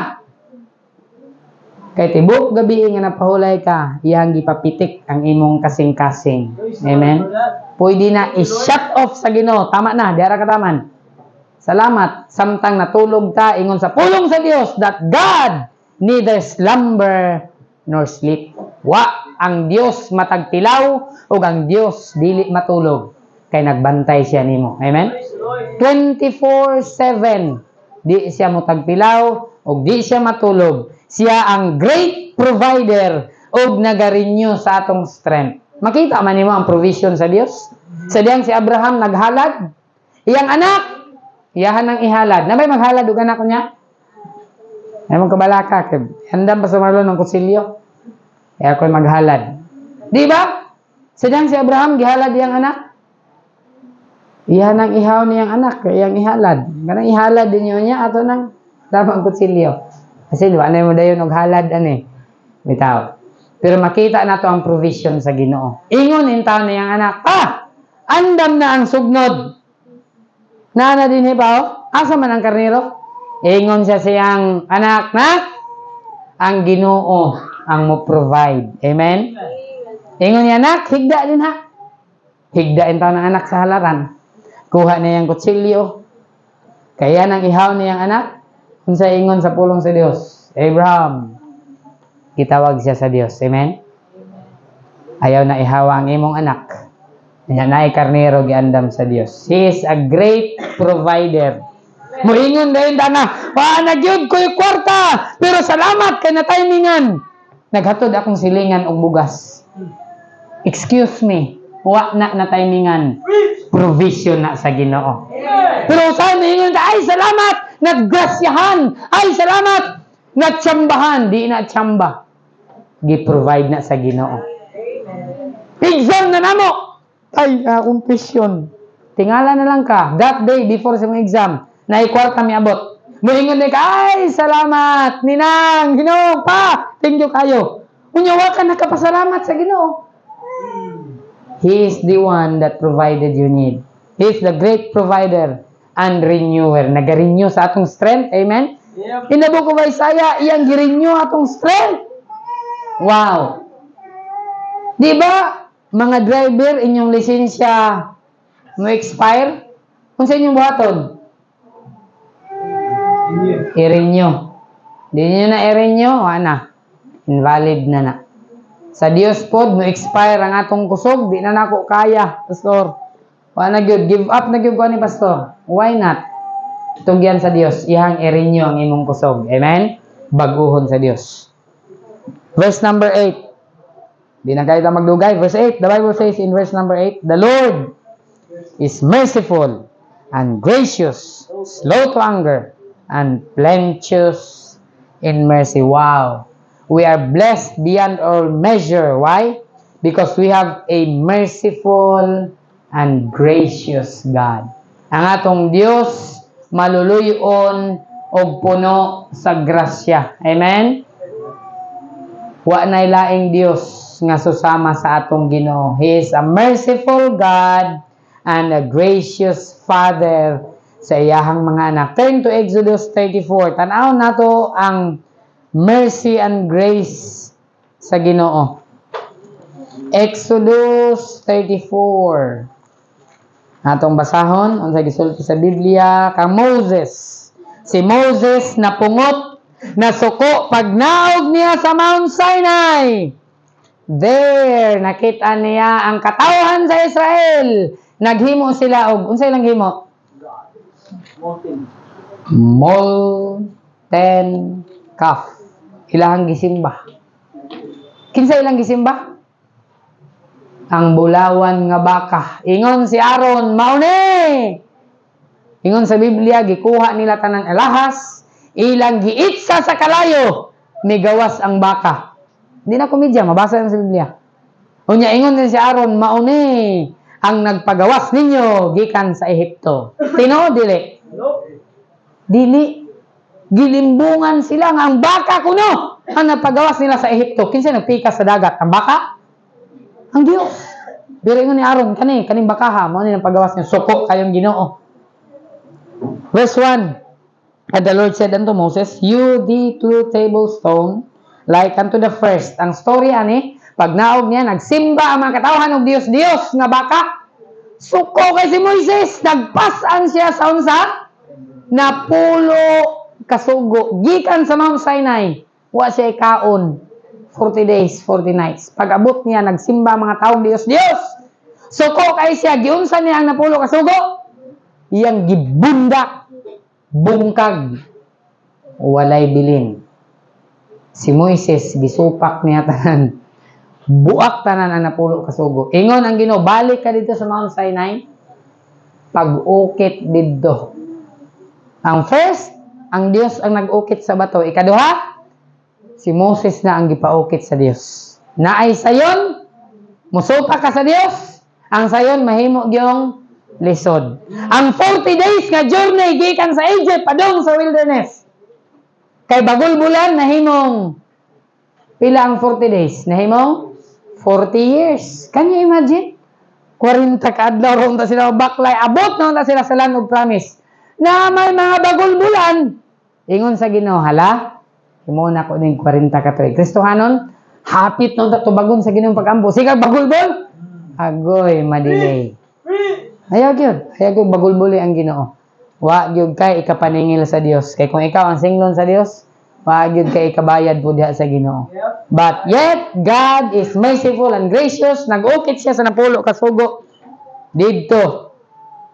[SPEAKER 1] Kay tibok gabi nga napahulay ka, iyang gipapitik ang imong kasing-kasing. Amen? Pwede na i-shut off sa Ginoo. Tama na, diara ka taman. Salamat, samtang natulog ta, ingon sa pulong sa Dios that God neither slumber nor sleep. Wa ang Dios matagtilaw ug ang Dios dili matulog. Kay nagbantay siya nimo. Amen? 24/7. Di siya motagtilaw ug di siya matulog. Siya ang great provider ug nagarenew sa atong strength. Makita man nimo ang provision sa Dios. Sa diyang si Abraham naghalad, iyang anak, iyahan ang ihalad. Na may maghalad ug anak niya? Ay mong kabalaka, handam pa sumarlo ng kutsilyo. Kaya ako'y maghalad. Di ba? Sa diyang si Abraham, gihalad iyang anak. Iyahan ang ihaw niyang anak, iyang ihalad. Ganang ihalad din niya, ato ng damang kutsilyo. Kasi di ba, ano mo dayon og halad, bitaw. Pero makita na to ang provision sa Ginoo. Ingon in taon niyang anak, andam na ang sugnod. Nana din ba, asa man ang karnero? Ingon siya siyang anak na ang Ginoo ang mo provide. Amen? Ingon niya, anak, higda din ha. Higda in taon ng anak sa halaran. Kuha niya yung kutsilyo. Kaya nang ihaw niyang anak, kung sa ingon sa pulong sa Dios, Abraham, gitawag siya sa Dios. Amen? Ayaw na ihawa ang imong anak. Yan na karnero giandam sa Dios. He is a great provider. Muingon dahil dana, nagyod ko yung kwarta, pero salamat kay na timingan. Naghatod akong silingan og bugas. Excuse me, wa na timingan. Provision na sa Ginoo. Pero saan muingon ka, ay salamat, naggrasyahan, ay salamat, natsambahan, di na tsamba. Gi-provide na sa Ginoo. Exam na namo. Ay, akong question. Tingala na lang ka, that day before sa mong exam, na ikwarta mi abot. Muingon ka, ay, salamat, ninang, Ginoo, pa, thank you kayo. Unyawa ka nakapasalamat sa Ginoo. He is the one that provided you need. He is the great provider and renewer. Nag-renew sa atong strength, amen?
[SPEAKER 2] Yep.
[SPEAKER 1] In the book of Isaiah, iyang gi-renew atong strength. Wow! Di ba, mga driver, inyong lisensya mo expire? Kung sa inyong buhaton? I-renew. Di nyo na i-renew, wala. Invalid na na. Sa Dios pod mo expire ang atong kusog, di na nako kaya, pastor. Wala na gyud, give up na gyud ko ni pastor. Why not? Tugyan sa Dios, ihang i-renew ang imong kusog. Amen? Baguhon sa Dios. Verse number 8. Di na kayo magdugay. Verse 8, the Bible says in verse number 8, the Lord is merciful and gracious, slow to anger, and plenteous in mercy. Wow! We are blessed beyond all measure. Why? Because we have a merciful and gracious God. Ang atong Dios maluluyon og puno sa grasya. Amen? Wa nay laing Dios nga susama sa atong Ginoo. He is a merciful God and a gracious Father sa iyahang mga anak. Turn to Exodus 34. Tan-aw nato ang mercy and grace sa Ginoo. Exodus 34. Atong basahon ang gisulti sa Biblia kang Moses. Si Moses napungot na suko pag naog niya sa Mount Sinai. There nakita niya ang katawhan sa Israel. Naghimo sila og unsay lang himo? Molten calf. Ilahang gisimba. Kinsa ilang gisimba? Ang bulawan nga baka. Ingon si Aaron, mauni! Ingon sa Biblia, gikuha nila tanan alahas, ilang giitsa sa kalayo, ni gawas ang baka. Hindi na komedya, mabasa lang sa Biblia. Unya, ingon din si Aaron, mauni, ang nagpagawas ninyo, gikan sa Ehipto. Tino, dili? Dili. Gilimbungan sila nga ang baka kuno, ang nagpagawas nila sa Ehipto. Kinsa nagpikas sa dagat? Ang baka? Ang Diyos. Pero ingon ni Aaron, kaning bakaha, mo ni ang pagawas niya, suko kayong Ginoo. Verse 1. And the Lord said unto Moses, "You the 2 tablestone, like unto the first." Ang story ani, pag naog niya, nagsimba ang mga katawhan og Dios nga baka. Suko kay si Moises, nagpasan siya sa unsa? Napulo kasugo. Gikan sa Mount Sinai, wa siya kaon. 40 days, 40 nights. Pag-abot niya, nagsimba mga taong Dios. Suko kay siya, giunsan niya ang napulo kasugo. Iyang gibundak, bungkag, walay bilin. Si Moises, gisupak niya tanan. Buak tanan ang napulo kasugo. Ingon ang Ginoo, balik ka dito sa Mount Sinai. Pag-ukit dito. Ang first, ang Dios ang nag-ukit sa bato. Ikaduha, si Moses na ang gipaukit sa Dios. Naay sayon, musupa ka sa Dios. Ang sayon, mahimo gyung lisod. Ang 40 days nga journey, gikan sa Egypt, padong sa wilderness. Kay bagol bulan, nahimong, pila ang 40 days? Nahimong 40 years. Can you imagine? 40 kaadlaw, ron ta sila baklay. Abot na sila sa land of promise. Na may mga bagol bulan. Ingon sa Ginoo, hala, imo na ko ning 40 ka tuig. Kristohanon, hapit no ta tubagon sa Ginoong pag-ampo. Sige bagulbol. Agoy madelay. Ayaw gyud bagulbuli ang Ginoo. Wa gyud kay ikapaningil sa Dios. Kay kung ikaw ang singlon sa Dios, wa gyud kay ikabayad pud diha sa Ginoo. But yet God is merciful and gracious. Nag-ukit siya sa napulo kasugo didto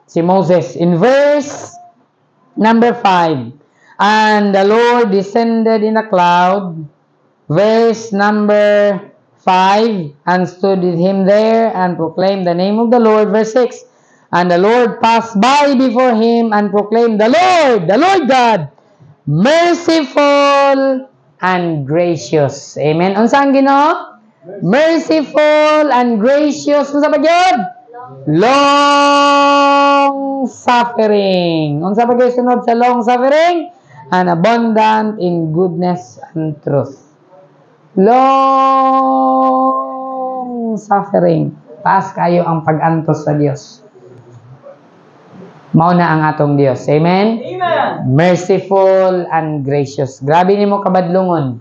[SPEAKER 1] si Moses in verse number 5. And the Lord descended in a cloud, verse number 5, and stood with him there and proclaimed the name of the Lord, verse 6. And the Lord passed by before him and proclaimed, the Lord God, merciful and gracious. Amen. Unsa ang Ginoo? Merciful and gracious. Unsa ba gyud? Long suffering. Unsa ba gyud sunod sa long suffering? And abundant in goodness and truth. Long suffering. Taas kayo ang pag-antos sa Dios. Mao na ang atong Dios. Amen?
[SPEAKER 2] Amen.
[SPEAKER 1] Merciful and gracious. Grabe nimo kabadlungon.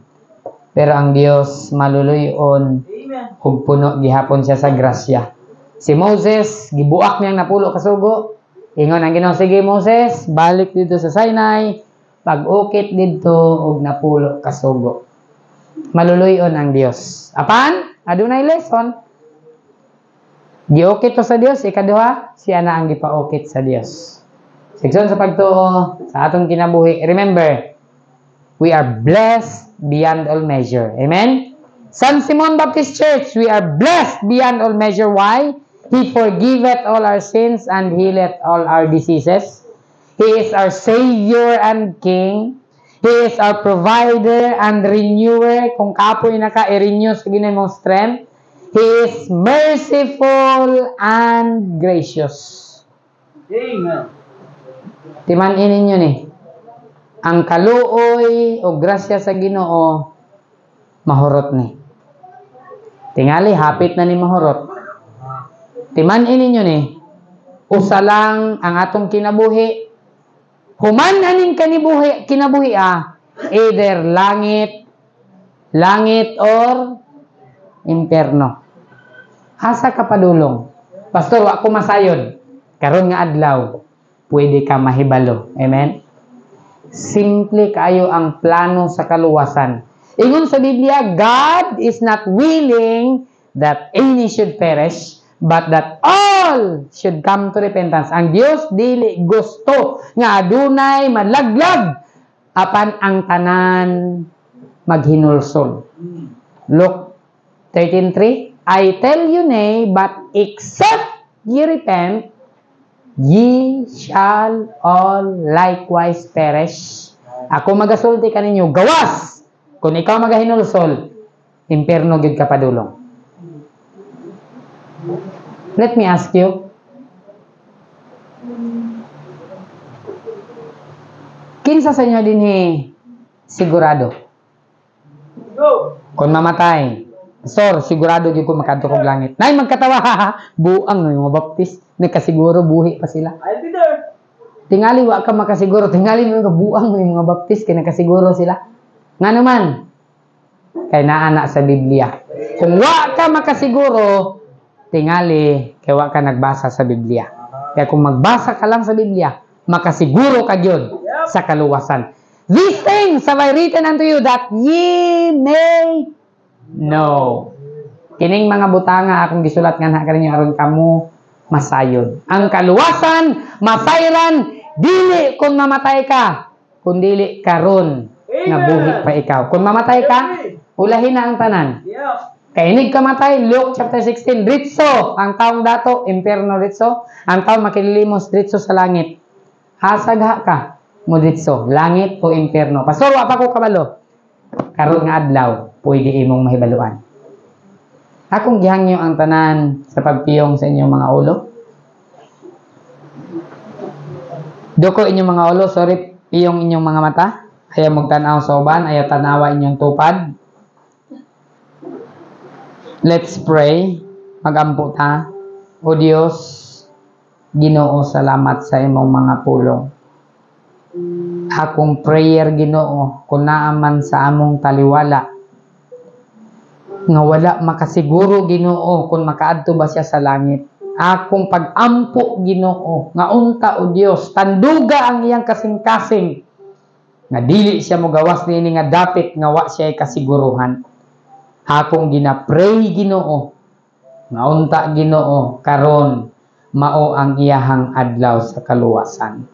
[SPEAKER 1] Pero ang Dios maluluyon.
[SPEAKER 2] Amen.
[SPEAKER 1] Ug puno gihapon siya sa grasya. Si Moses, gibuak niyang napulo kasugo. Ingon ang Ginoo, sige Moses, balik dito sa Sinai. Pag-ukit dito og napulo kasugo. Maluluyon ang Dios. Apan, adunay lesson. Giukit to sa Dios, ikaduha, siya na ang gipaukit sa Dios. Seksyon sa pagtuo sa atong kinabuhi. Remember, we are blessed beyond all measure. Amen? San Simon Baptist Church, we are blessed beyond all measure. Why? He forgiveth all our sins and healeth all our diseases. He is our Savior and King. He is our provider and renewer. Kung kapoy na ka, i-renew sa Ginoo mong strength. He is merciful and gracious.
[SPEAKER 2] Amen.
[SPEAKER 1] Timan-in ninyo ni. Ang kaluoy o grasya sa Ginoo, mahurot ni. Tingali, hapit na ni mahurot. Timan-in ninyo ni. Usa lang ang atong kinabuhi. Human aning kinabuhi either langit Langit or impyerno. Asa ka padulong? Pastor, wa ko masayod. Karon nga adlaw, pwede ka mahibalo. Amen? Simple kayo ang plano sa kaluwasan. Ingon sa Biblia, God is not willing that any should perish, but that all should come to repentance. Ang Dios dili gusto nga adunay malaglag apan ang tanan maghinulsol. Luke 13:3, I tell you nay, but except ye repent, ye shall all likewise perish. Ako magasulti kaninyo, gawas! Kung ikaw magahinulsol, impyerno gyud ka padulong. Let me ask you, kinsa sa inyo dinhi sigurado?
[SPEAKER 2] Go!
[SPEAKER 1] Kung mamatay, Sir, sigurado gyud ko makadto kog langit. Nay magkatawa, buang no yung mga baptist, nagkasiguro buhi pa sila.
[SPEAKER 2] I'll be there.
[SPEAKER 1] Tingali wa ka makasiguro, tingali mo ka buang no yung mga baptist kay nakasiguro sila. Nga naman, kay naana sa Biblia. Kung wa ka makasiguro, tingali kay wa ka nagbasa sa Biblia. Kaya kung magbasa ka lang sa Biblia, makasiguro ka gyud sa kaluwasan. These things have I written unto you that ye may know. Kining mga butanga akong gisulat nga na kaninyo aron kamo masayod. Ang kaluwasan, masayran, dili kung mamatay ka, kung dili karon nga buhi pa ikaw. Kung mamatay ka, ulahin na ang tanan.
[SPEAKER 2] Yeah.
[SPEAKER 1] Kainig kamatay, Luke chapter 16, ritso, ang taong dato, impyerno ritso, ang taong makililimos, ritso sa langit. Hasagha ka, mo ritso, langit o impyerno. Pastor, wa pa ko kabalo. Karon nga adlaw, pwede imong mahibaluan. Akong gihangyo ang tanan sa pagpiyong sa inyong mga ulo. Doko inyong mga ulo, sorry, piyong inyong mga mata. Ayaw magtanaw sa uban, ayaw tanawa inyong tupad. Let's pray. Magampo ta. O Diyos, Ginoo, salamat sa imong mga pulong. Akong prayer, Ginoo, kung naaman sa among taliwala, nga wala makasiguro, Ginoo, kung makaadto ba siya sa langit. Akong pag-ampo, Ginoo, nga unta, o Diyos, tanduga ang iyang kasing-kasing, nga dili siya mo gawas nini nga dapit nga wa siya kasiguruhan. Akong ginapray, Ginoo, nga unta, Ginoo, karon mao ang iyahang adlaw sa kaluwasan.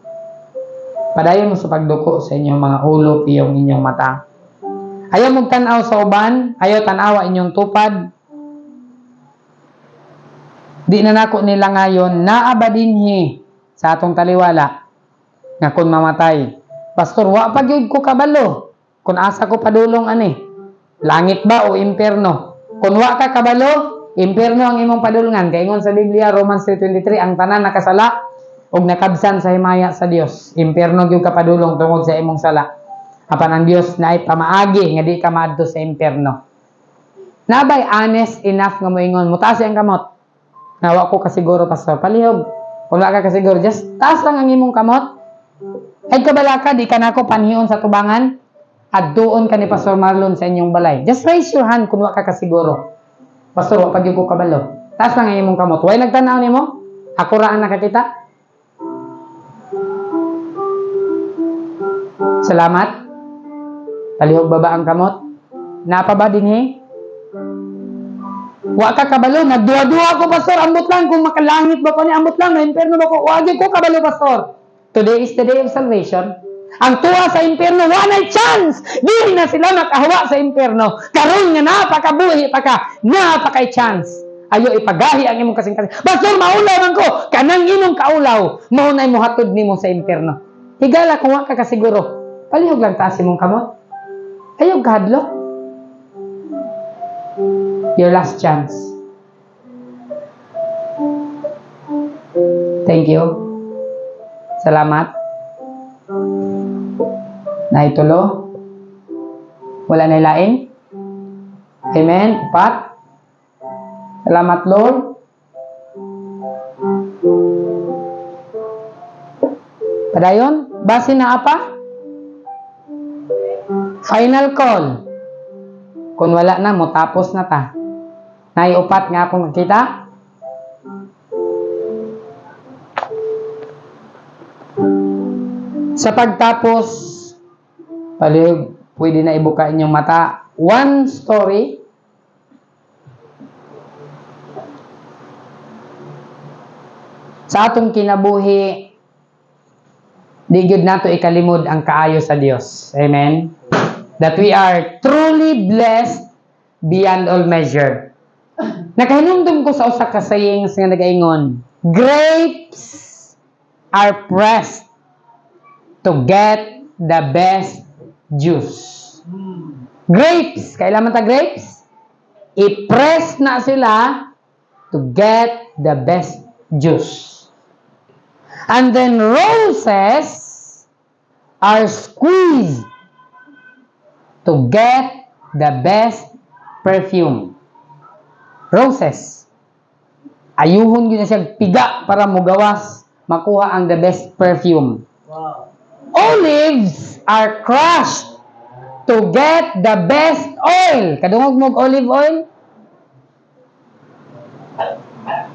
[SPEAKER 1] Padayon mo sa pagduko sa inyong mga ulo, piyong inyong mata. Ayaw mong tanaw sa uban, ayaw tanawa inyong tupad. Di na nako nila ngayon, naabadinhi sa atong taliwala, nga kung mamatay, Pastor, wa pa gyud ko kabalo, kung asa ko padulong ani, langit ba o impyerno? Kung wa ka kabalo, impyerno ang imong padulungan. Kaingon sa Biblia, Romans 3:23, ang tanan nakasala, og nakabsan sa himaya sa Dios. Impyerno gyud ka padulong tungod sa imong sala. Apan ang Dios naay pamaagi nga di ka maadto sa impyerno. Nabay honest enough nga moingon, mutaas ang kamot. Nga wa ko kasiguro, Pastor. Palihog. Kung wa ka kasiguro, just taas lang ang imong kamot. Ay kabalaka, di ka na ako panhiyon sa tubangan. At doon ka ni Pastor Marlon sa inyong balay. Just raise your hand kung wa ka kasiguro. Pastor, wa pag ko kabalo. Taas lang ang imong kamot. Way nagtanaw nimo? Ako raan nakakita? Salamat. Palihog baba ang kamot. Napa ba dinhi? Wa ka kabalo. Nagduwa-duwa ko, Pastor. Ambot lang. Kung makalangit ba ko ni ambot lang. Na impyerno ba ko? Wagi ko kabalo, Pastor. Today is the day of salvation. Ang tuwa sa impyerno, wala chance. Di na sila makahawa sa impyerno. Karon nga napakabuhi pa ka. Napakay chance. Ayo ipagahi ang imong kasing-kasing. Pastor, maulaw man ko. Kanang imong kaulaw. Maunay mo hatod nimo sa impyerno. Higala kung wa ka kasiguro. Palihog lang taas imong kamot. Ayaw kahadlo. Your last chance. Thank you. Salamat. Naitulo. Wala na lain. Amen. Pat. Salamat, Lord. Padayon. Base na apa? Final call. Kung wala na mo, tapos na ta. Naiupat nga akong nakita. Sa pagtapos, palihog, pwede na ibuka inyong mata. One story. Sa atong kinabuhi, di gyud nato ikalimod ang kaayo sa Dios. Amen? That we are truly blessed beyond all measure. Nakahinumdum ko sa usa ka sayings nga nagaingon, grapes are pressed to get the best juice. Grapes, kailan man ta grapes? I-press na sila to get the best juice. And then roses are squeezed to get the best perfume. Roses. Ayuhon yun na siya piga para mugawas, makuha ang the best perfume.
[SPEAKER 2] Wow.
[SPEAKER 1] Olives are crushed to get the best oil. Kadungog mo olive oil?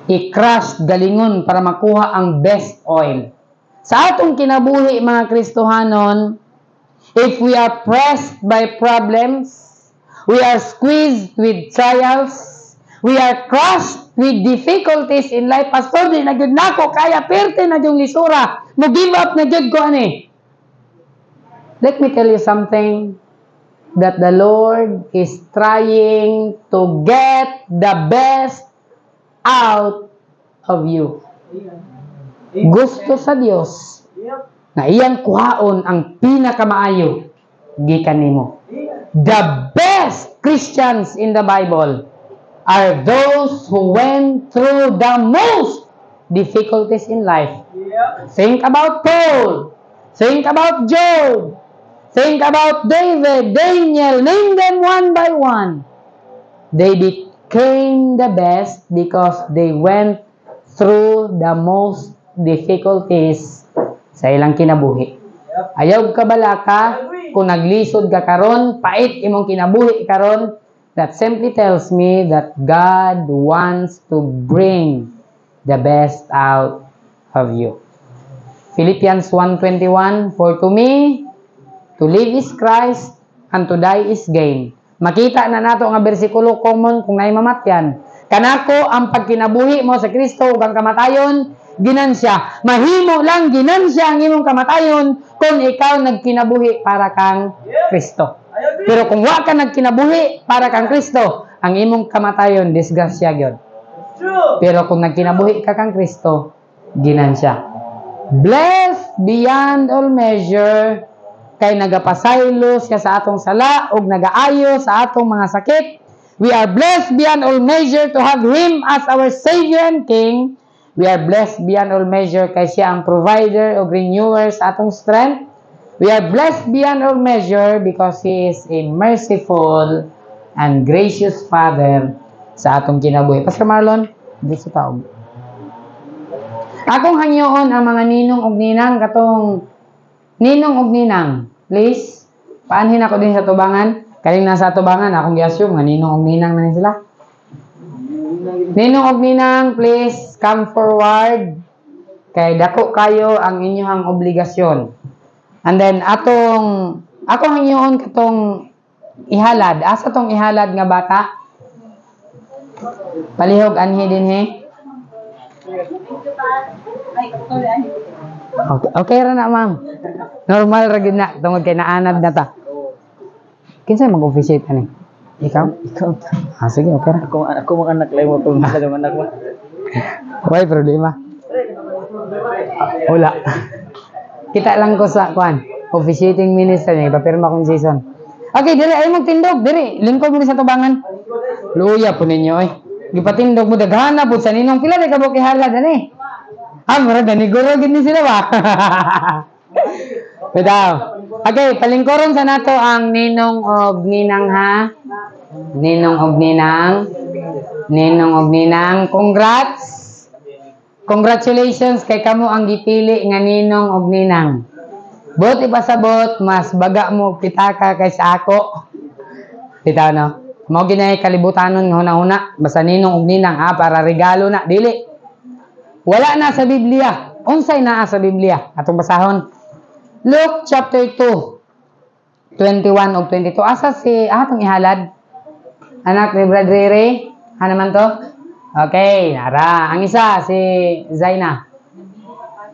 [SPEAKER 1] I-crush galingon para makuha ang best oil. Sa atong kinabuhi mga Kristohanon, if we are pressed by problems, we are squeezed with trials, we are crushed with difficulties in life. Pastor, di na gyud nako kaya perte na yung lisura. Mo give up na gyud ko ani. Let me tell you something, that the Lord is trying to get the best out of you. Gusto sa Dios na iyang kuhaon ang pinakamaayo gikan nimo. The best Christians in the Bible are those who went through the most difficulties in life. Think about Paul. Think about Job. Think about David, Daniel. Name them one by one. They became the best because they went through the most difficulties sa ilang kinabuhi. Ayaw ka bala ka, kung naglisod ka karon, pait imong kinabuhi karon, that simply tells me that God wants to bring the best out of you. Philippians 1:21, for to me, to live is Christ, and to die is gain. Makita na nato nga bersikulo common kung naimamatyan. Kanako ang pagkinabuhi mo sa Kristo ug ang kamatayon, ginansya. Mahimo lang ginansya ang imong kamatayon kung ikaw nagkinabuhi para kang Kristo. Pero kung wa ka nagkinabuhi para kang Kristo, ang imong kamatayon disgrasya gyud. Pero kung nagkinabuhi ka kang Kristo, ginansya. Blessed beyond all measure, kay nagapasaylo siya sa atong sala ug nagaayo sa atong mga sakit. We are blessed beyond all measure to have Him as our Savior and King. We are blessed beyond all measure kay siya ang provider o renewer sa atong strength. We are blessed beyond all measure because He is a merciful and gracious Father sa atong kinabuhi. Pastor Marlon, dito sa taog. Akong hangyoon ang mga ninong ug ninang katong ninong ug ninang. Please, paanhin ako din sa tubangan. Kaling nasa tubangan, akong gi-assume nga ninong ug ninang na sila. Ninong ug ninang, please come forward. Kay dako kayo ang inyong obligasyon. And then akong hangyoon katong ihalad. Asa tong ihalad nga bata? Palihog anhi din he. Okay ra na, ma'am. Normal ra gid na tungod kay naanad na ta. Kinsa mag-officiate ani? Ikaw? Ah, sige, okay ra.
[SPEAKER 2] Ako mga anak lang mo kung sa anak mo.
[SPEAKER 1] Why problema? Wala. Kita lang ko sa kwan. Officiating minister niya, ipapirma kong Jason. Okay, diri ay magtindog, diri. Lingkod mo sa tubangan. Luya po ninyo eh. Gipatindog mo daghana po sa ninong pila di ka buki halad ani. Mura gani guro gid ni sila ba. Bitaw. Okay, palingkoron sa nato ang ninong og ninang ha. Ninong og ninang. Ninong og ninang, congrats. Congratulations kay kamo ang gipili nga ninong og ninang. Buti pasabot mas baga mo pitaka kaysa ako. Bitaw no. Mao ginay kalibutanon nga huna-huna basta ninong ug ninang para regalo na dili. Wala na sa Biblia. Unsay naa sa Biblia? Atong basahon. Luke chapter 2, 21 ug 22. Asa si atong ihalad? Anak ni Brad Rere? Ano man to? Okay, nara. Ang isa si Zaina.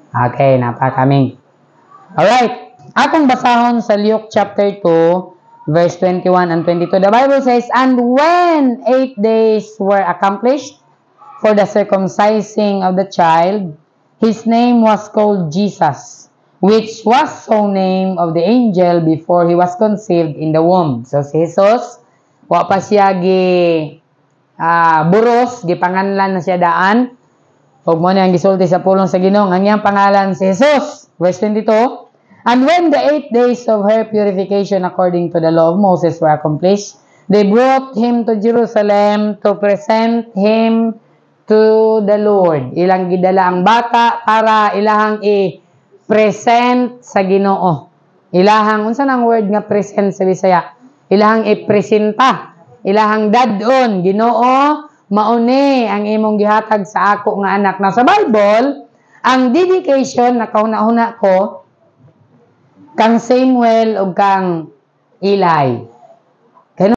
[SPEAKER 1] Okay, napakaming. Alright. Atong basahon sa Luke chapter 2, verse 21 and 22. The Bible says, "And when 8 days were accomplished for the circumcising of the child, his name was called Jesus, which was so named of the angel before he was conceived in the womb." So si Jesus, wa pa siya buros, gipanganlan na siya daan. Ug mo ni ang gisulti sa pulong sa Ginoo, ang iyang pangalan si Jesus. Verse 22. "And when the 8 days of her purification according to the law of Moses were accomplished, they brought him to Jerusalem to present him to the Lord." Ilang gidala ang bata para ilahang i-present sa Ginoo. Ilahang, unsa nang word nga present sa Bisaya? Ilahang i-presenta. Ilahang dadon. Ginoo, mauni ang imong gihatag sa ako nga anak. Na sa Bible, ang dedication na kauna-una ko, kang Samuel o kang Eli.